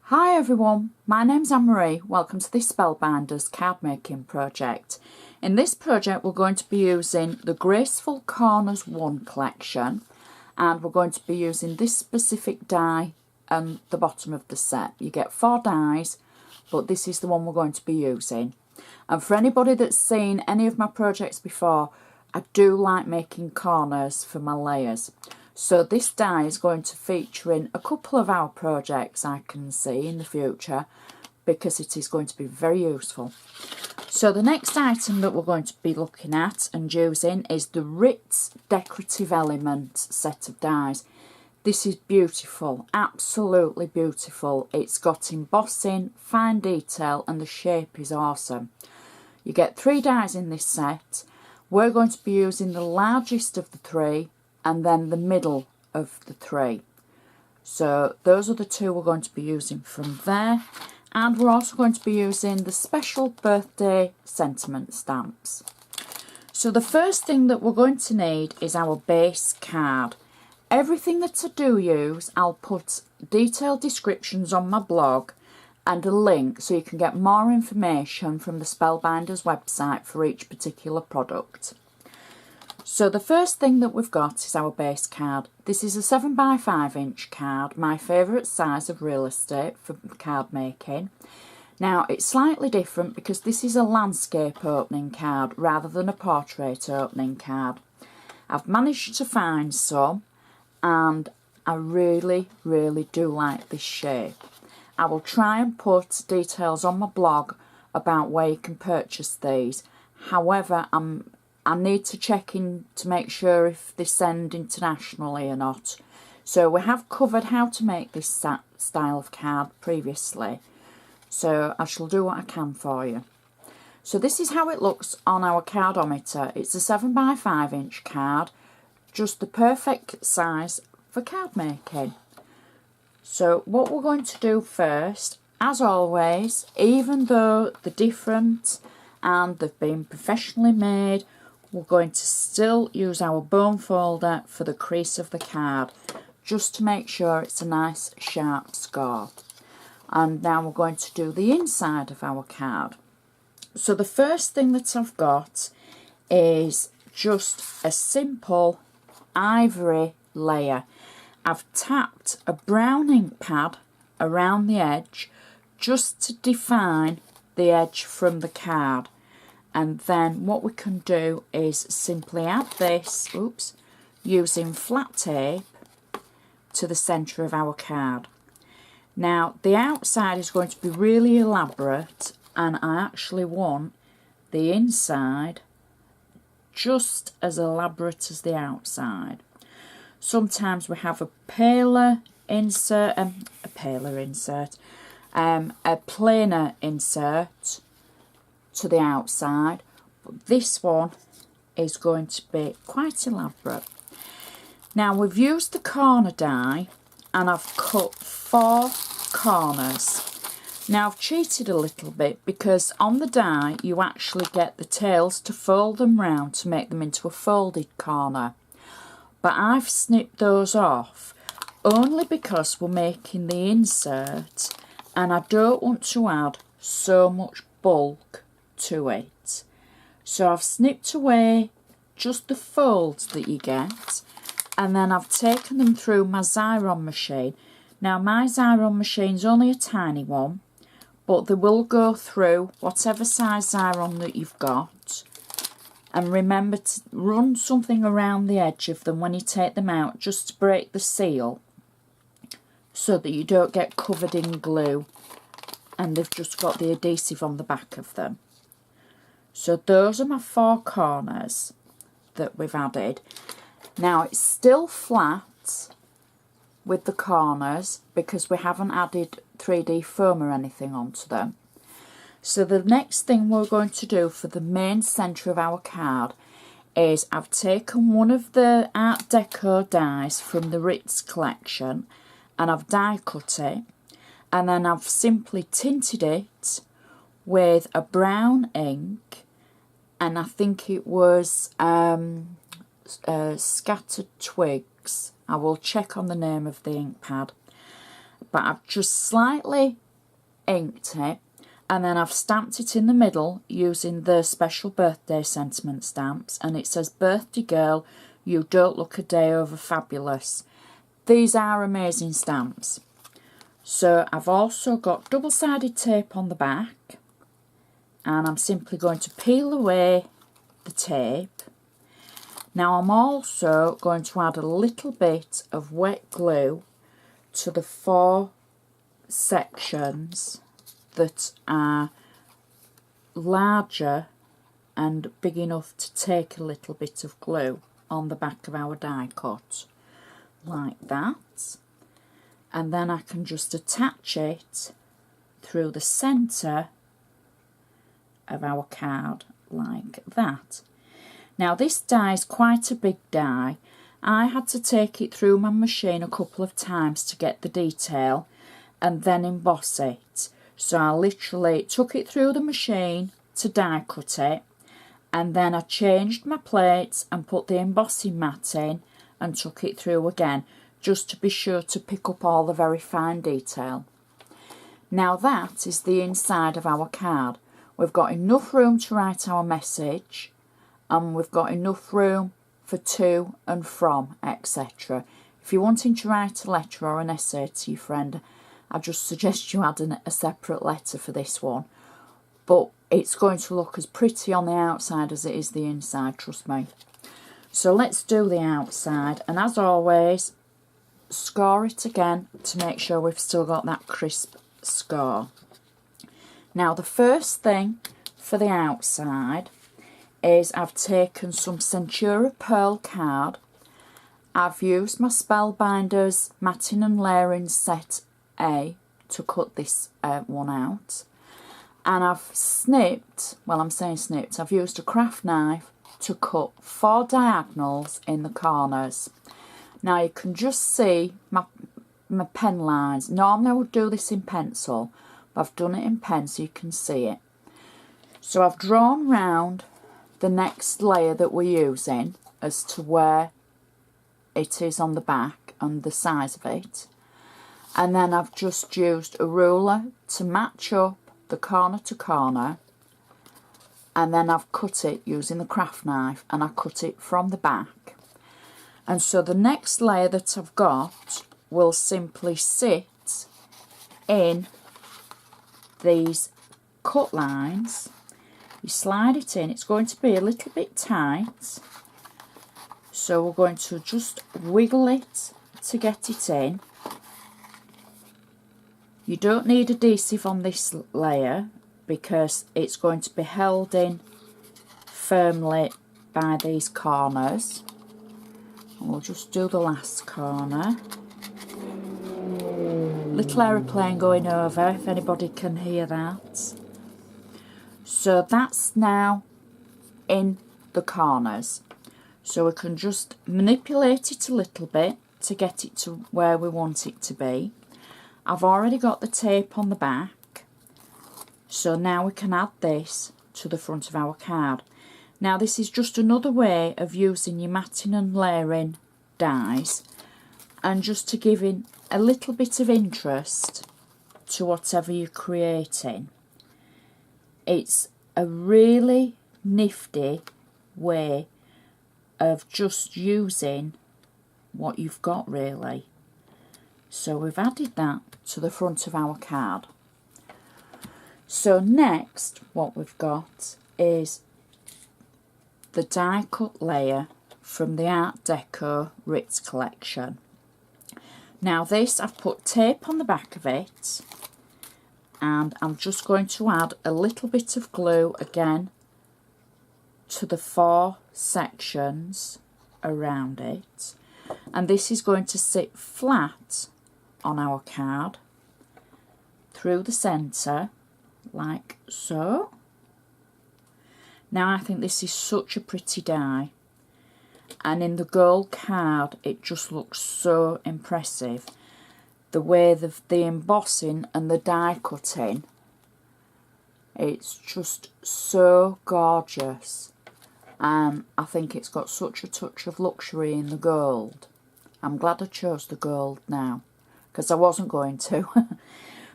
Hi everyone, my name's Ivory. Welcome to this Spellbinders card making project. In this project we're going to be using the Graceful Corners 1 collection, and we're going to be using this specific die at the bottom of the set. You get 4 dies, but this is the one we're going to be using. And for anybody that's seen any of my projects before, I do like making corners for my layers. So this die is going to feature in a couple of our projects I can see in the future, because it is going to be very useful. So the next item that we're going to be looking at and using is the Ritz Decorative Element set of dies. This is beautiful, absolutely beautiful. It's got embossing, fine detail, and the shape is awesome. You get 3 dies in this set. We're going to be using the largest of the 3 and then the middle of the 3. So those are the 2 we're going to be using from there. And we're also going to be using the special birthday sentiment stamps. So the first thing that we're going to need is our base card. Everything that I do use, I'll put detailed descriptions on my blog and a link so you can get more information from the Spellbinders website for each particular product. So the first thing that we've got is our base card. This is a 7x5" card, my favourite size of real estate for card making. Now it's slightly different because this is a landscape opening card rather than a portrait opening card. I've managed to find some and I really do like this shape. I will try and put details on my blog about where you can purchase these. However, I need to check in to make sure if they send internationally or not. So we have covered how to make this style of card previously. So I shall do what I can for you. So this is how it looks on our cardometer. It's a 7x5" card, just the perfect size for card making. So what we're going to do first, as always, even though they're different and they've been professionally made, we're going to still use our bone folder for the crease of the card, just to make sure it's a nice sharp score. And now we're going to do the inside of our card. So the first thing that I've got is just a simple ivory layer. I've tapped a brown ink pad around the edge just to define the edge from the card. And then what we can do is simply add this, using flat tape to the centre of our card. Now the outside is going to be really elaborate, and I actually want the inside just as elaborate as the outside. Sometimes we have a plainer insert to the outside, but this one is going to be quite elaborate. Now we've used the corner die and I've cut 4 corners. Now I've cheated a little bit because on the die you actually get the tails to fold them round to make them into a folded corner, but I've snipped those off only because we're making the insert and I don't want to add so much bulk to it. So I've snipped away just the folds that you get, and then I've taken them through my Xyron machine. Now my Xyron machine's only a tiny one, but they will go through whatever size Xyron that you've got. And remember to run something around the edge of them when you take them out, just to break the seal, so that you don't get covered in glue and they've just got the adhesive on the back of them. So those are my 4 corners that we've added. Now it's still flat with the corners because we haven't added 3D foam or anything onto them. So the next thing we're going to do for the main centre of our card is I've taken one of the Art Deco dies from the Ritz collection and I've die cut it, and then I've simply tinted it with a brown ink, and I think it was Scattered Twigs. I will check on the name of the ink pad. but I've just slightly inked it, and then I've stamped it in the middle using the special birthday sentiment stamps, and it says, "Birthday girl, you don't look a day over fabulous." These are amazing stamps. So I've also got double-sided tape on the back, and I'm simply going to peel away the tape. Now I'm also going to add a little bit of wet glue to the 4 sections that are larger and big enough to take a little bit of glue on the back of our die cut, like that. And then I can just attach it through the centre of our card, like that. Now this die is quite a big die. I had to take it through my machine a couple of times to get the detail and then emboss it. So I literally took it through the machine to die cut it, and then I changed my plates and put the embossing mat in and took it through again, just to be sure to pick up all the very fine detail. Now that is the inside of our card. We've got enough room to write our message, and we've got enough room for to and from, etc. If you're wanting to write a letter or an essay to your friend, I just suggest you add a separate letter for this one. But it's going to look as pretty on the outside as it is the inside, trust me. So let's do the outside, and as always, score it again to make sure we've still got that crisp score. Now the first thing for the outside is I've taken some Centura Pearl card. I've used my Spellbinders Matting and Layering Set A to cut this one out, and I've snipped, well I'm saying snipped, I've used a craft knife to cut 4 diagonals in the corners. Now you can just see my pen lines. Normally I would do this in pencil, but I've done it in pen so you can see it. So I've drawn round the next layer that we're using as to where it is on the back and the size of it. And then I've just used a ruler to match up the corner to corner, and then I've cut it using the craft knife, and I cut it from the back. And so the next layer that I've got will simply sit in these cut lines. You slide it in, it's going to be a little bit tight, so we're going to just wiggle it to get it in. You don't need adhesive on this layer because it's going to be held in firmly by these corners. And we'll just do the last corner. Little aeroplane going over, if anybody can hear that. So that's now in the corners. So we can just manipulate it a little bit to get it to where we want it to be. I've already got the tape on the back, so now we can add this to the front of our card. Now this is just another way of using your matting and layering dies, and just to give in a little bit of interest to whatever you're creating. It's a really nifty way of just using what you've got, really. So we've added that to the front of our card. So next what we've got is the die cut layer from the Art Deco Ritz collection. Now this, I've put tape on the back of it, and I'm just going to add a little bit of glue again to the 4 sections around it, and this is going to sit flat on our card through the centre like so. Now I think this is such a pretty die, and in the gold card it just looks so impressive. The way the embossing and the die cutting, it's just so gorgeous, and I think it's got such a touch of luxury in the gold. I'm glad I chose the gold now. because I wasn't going to.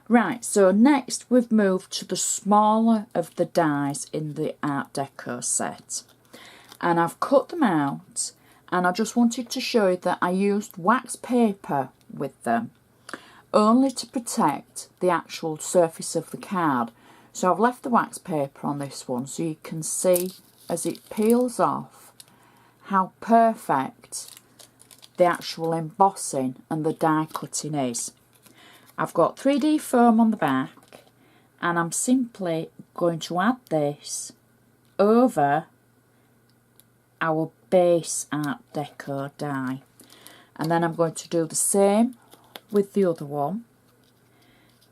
Right, so next we've moved to the smaller of the dies in the Art Deco set. And I've cut them out, and I just wanted to show you that I used wax paper with them, only to protect the actual surface of the card. So I've left the wax paper on this one so you can see as it peels off how perfect the actual embossing and the die cutting is. I've got 3D foam on the back, and I'm simply going to add this over our base Art Deco die, and then I'm going to do the same with the other one,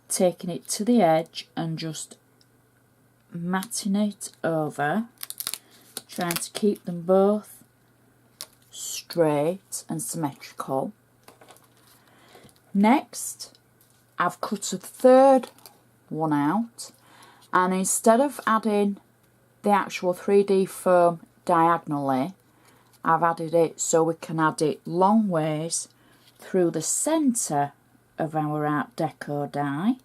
taking it to the edge and just matting it over, trying to keep them both straight and symmetrical. Next, I've cut a third one out, and instead of adding the actual 3D foam diagonally, I've added it so we can add it long ways through the centre of our Art Deco die,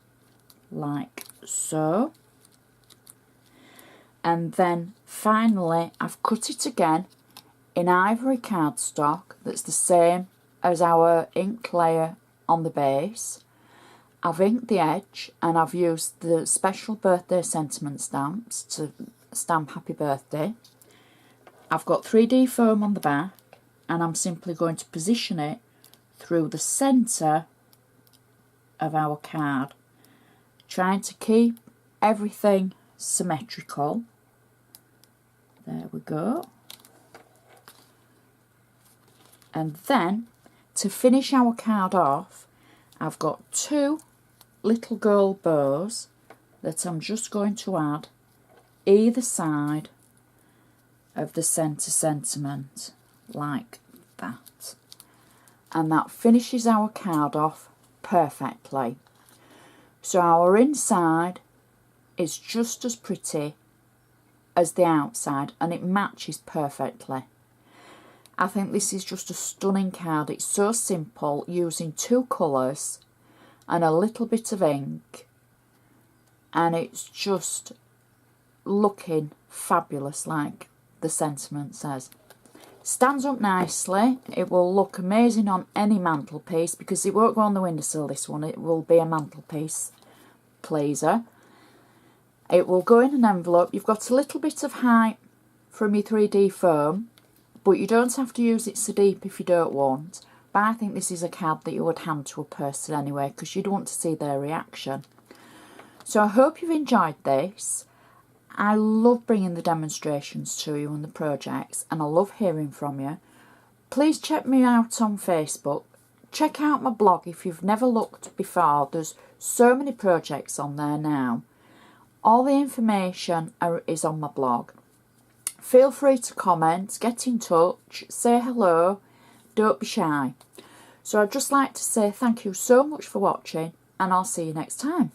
like so. And then finally I've cut it again in Ivory cardstock that's the same as our ink layer on the base. I've inked the edge, and I've used the special birthday sentiment stamps to stamp happy birthday. I've got 3D foam on the back, and I'm simply going to position it through the centre of our card, trying to keep everything symmetrical. There we go. And then to finish our card off, I've got two little gold bows that I'm just going to add either side of the centre sentiment, like that. And that finishes our card off perfectly. So our inside is just as pretty as the outside, and it matches perfectly. I think this is just a stunning card. It's so simple, using two colours and a little bit of ink, and it's just looking fabulous, like the sentiment says. Stands up nicely. It will look amazing on any mantelpiece, because it won't go on the windowsill, this one. It will be a mantelpiece pleaser. It will go in an envelope. You've got a little bit of height from your 3D foam, but you don't have to use it so deep if you don't want. But I think this is a card that you would hand to a person anyway, because you'd want to see their reaction. So I hope you've enjoyed this. I love bringing the demonstrations to you and the projects, and I love hearing from you. Please check me out on Facebook. Check out my blog if you've never looked before. There's so many projects on there now. All the information is on my blog. Feel free to comment, get in touch, say hello, don't be shy. So I'd just like to say thank you so much for watching, and I'll see you next time.